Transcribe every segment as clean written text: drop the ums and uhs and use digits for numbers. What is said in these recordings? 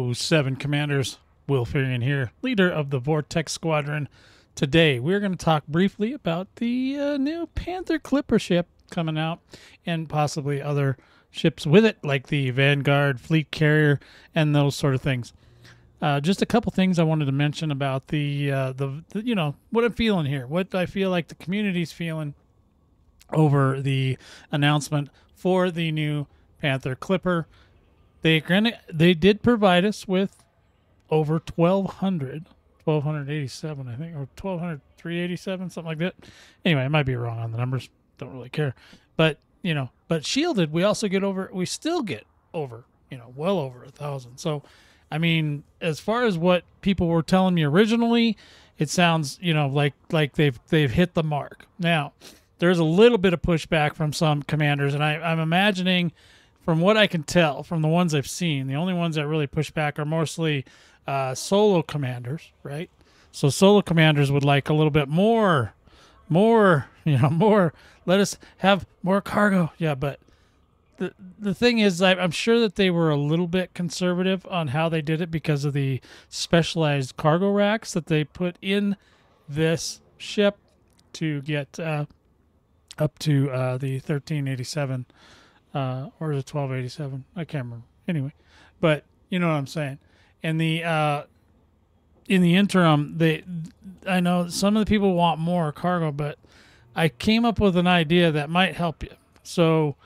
Hello, Seven Commanders. Will Fearion here, leader of the Vortex Squadron. Today, we're going to talk briefly about the new Panther Clipper ship coming out and possibly other ships with it, like the Vanguard, Fleet Carrier, and those sort of things. Just a couple things I wanted to mention about the what I'm feeling here, what I feel like the community's feeling over the announcement for the new Panther Clipper. They did provide us with over 1,287, I think, or 1,387, something like that. Anyway, I might be wrong on the numbers. Don't really care. But, but shielded, we still get over, well over 1,000. So, I mean, as far as what people were telling me originally, it sounds, like they've hit the mark. Now, there's a little bit of pushback from some commanders, and I'm imagining, from what I can tell, from the ones I've seen, the only ones that really push back are mostly solo commanders, right? So solo commanders would like a little bit more, let us have more cargo. Yeah, but the thing is, I'm sure that they were a little bit conservative on how they did it because of the specialized cargo racks that they put in this ship to get up to the 1387 or the 1287. I can't remember. Anyway, but you know what I'm saying. And in the interim, I know some of the people want more cargo, but I came up with an idea that might help you. So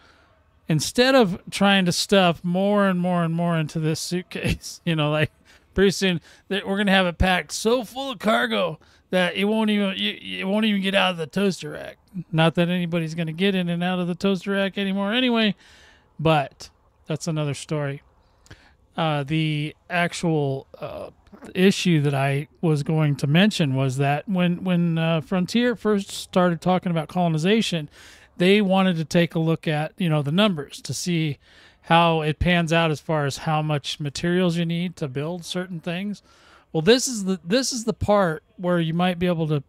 instead of trying to stuff more and more and more into this suitcase, like pretty soon we're gonna have it packed so full of cargo that it won't even get out of the toaster rack. Not that anybody's gonna get in and out of the toaster rack anymore anyway, but that's another story. The actual issue that I was going to mention was that when Frontier first started talking about colonization, they wanted to take a look at the numbers to see how it pans out as far as how much materials you need to build certain things. Well, this is the part where you might be able to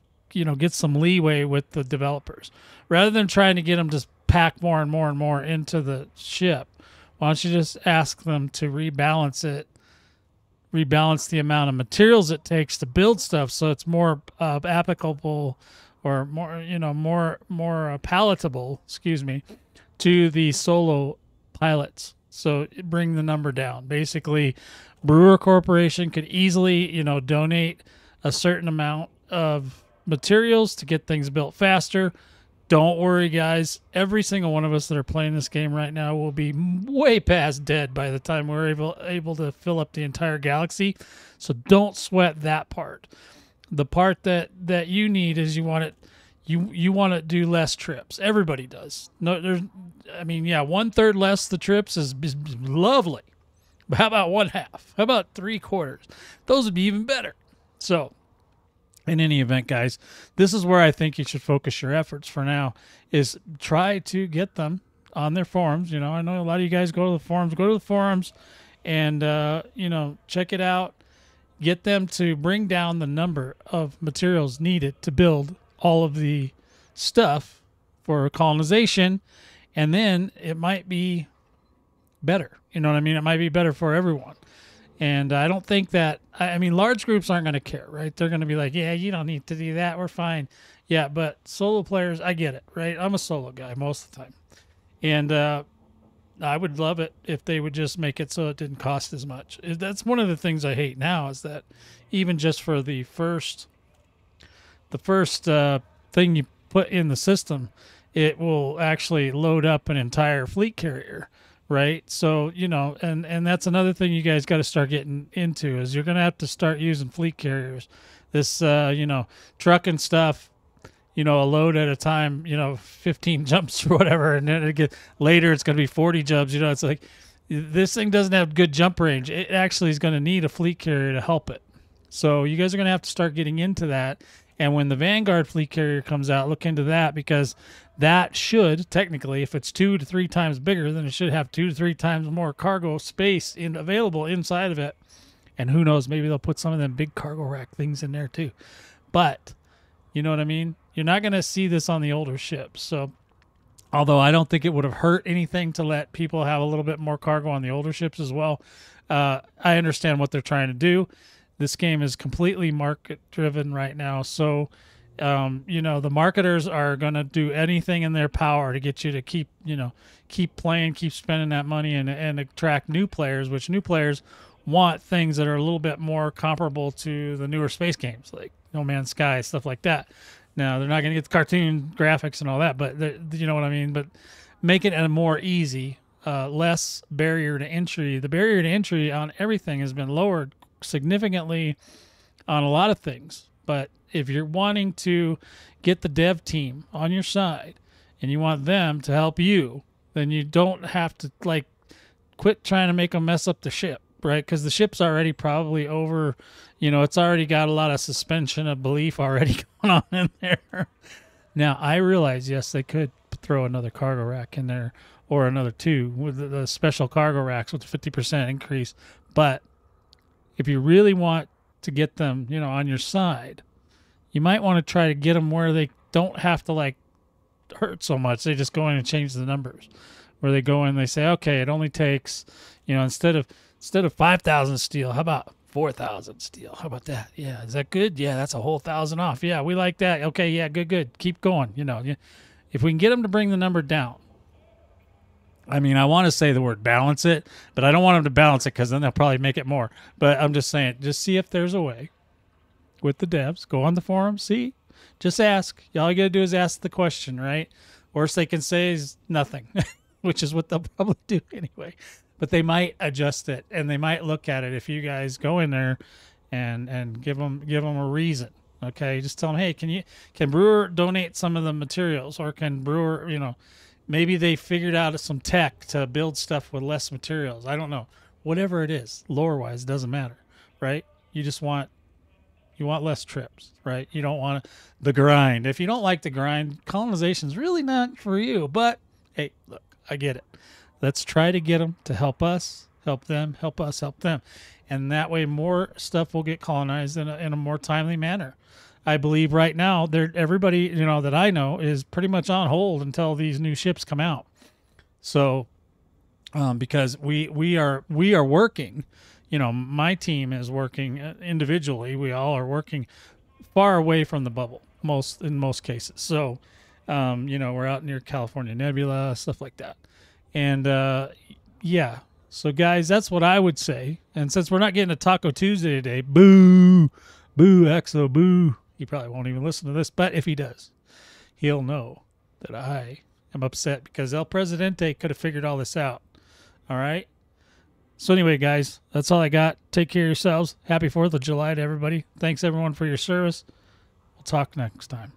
get some leeway with the developers rather than trying to get them to pack more and more and more into the ship. Why don't you just ask them to rebalance the amount of materials it takes to build stuff so it's more applicable or more palatable, to the solo pilots. So bring the number down. Basically, Brewer Corporation could easily, donate a certain amount of materials to get things built faster. Don't worry, guys. Every single one of us that are playing this game right now will be way past dead by the time we're able to fill up the entire galaxy. So don't sweat that part. The part that you need is you want to do less trips. Everybody does. No, 1/3 less the trips is lovely. But how about 1/2? How about 3/4? Those would be even better. So, in any event, guys, this is where I think you should focus your efforts for now, is try to get them on their forums. I know a lot of you guys go to the forums. Go to the forums and, check it out. Get them to bring down the number of materials needed to build all of the stuff for colonization, and then it might be better. You know what I mean? It might be better for everyone. And I don't think that, large groups aren't going to care, right? They're going to be like, yeah, you don't need to do that. We're fine. Yeah, but solo players, I get it, right? I'm a solo guy most of the time. And I would love it if they would just make it so it didn't cost as much. That's one of the things I hate now, is that even just for the first thing you put in the system, it will actually load up an entire fleet carrier. Right. So, and that's another thing you guys got to start getting into, is you're going to have to start using fleet carriers. This, trucking stuff, a load at a time, 15 jumps or whatever. And then later it's going to be 40 jumps. It's like this thing doesn't have good jump range. It actually is going to need a fleet carrier to help it. So you guys are going to have to start getting into that. And when the Vanguard fleet carrier comes out, look into that, because that should, technically, if it's 2 to 3 times bigger, then it should have 2 to 3 times more cargo space available inside of it. And who knows, maybe they'll put some of them big cargo rack things in there too. But, you know what I mean? You're not going to see this on the older ships. So Although I don't think it would have hurt anything to let people have a little bit more cargo on the older ships as well. I understand what they're trying to do. This game is completely market driven right now. So, the marketers are going to do anything in their power to get you to keep playing, keep spending that money and attract new players, which new players want things that are a little bit more comparable to the newer space games like No Man's Sky, stuff like that. Now, they're not going to get the cartoon graphics and all that, but you know what I mean? But make it a more easy, less barrier to entry. The barrier to entry on everything has been lowered significantly on a lot of things. But if you're wanting to get the dev team on your side and you want them to help you, then you don't have to, quit trying to make them mess up the ship, right? Because the ship's already probably over. It's already got a lot of suspension of belief already going on in there. Now, I realize, yes, they could throw another cargo rack in there or another two with the special cargo racks with a 50% increase. But if you really want to get them, on your side, you might want to try to get them where they don't have to, hurt so much. They just go in and change the numbers. Where they go in, they say, okay, it only takes, instead of 5,000 steel, how about 4,000 steel? How about that? Yeah, is that good? Yeah, that's a whole 1,000 off. Yeah, we like that. Okay, yeah, good. Keep going. If we can get them to bring the number down. I mean, I want to say the word balance it, but I don't want them to balance it because then they'll probably make it more. But I'm just saying, just see if there's a way with the devs. Go on the forum, see, just ask. All you got to do is ask the question, right? Worst they can say is nothing, which is what they'll probably do anyway. But they might adjust it, and they might look at it if you guys go in there and give them a reason. Okay, just tell them, hey, can Brewer donate some of the materials, or can Brewer, maybe they figured out some tech to build stuff with less materials. I don't know. Whatever it is, lore-wise, doesn't matter, right? You want less trips, right? You don't want the grind. If you don't like the grind, colonization's really not for you. But hey, look, I get it. Let's try to get them to help us, help them, help us, help them. And that way more stuff will get colonized in a more timely manner. I believe right now, everybody that I know is pretty much on hold until these new ships come out. So because we are working, my team is working individually. We all are working far away from the bubble in most cases. So, we're out near California Nebula, stuff like that. And, yeah. So, guys, that's what I would say. And since we're not getting a Taco Tuesday today, boo, Exo, boo. He probably won't even listen to this. But if he does, he'll know that I am upset because El Presidente could have figured all this out. All right? So, anyway, guys, that's all I got. Take care of yourselves. Happy 4th of July to everybody. Thanks, everyone, for your service. We'll talk next time.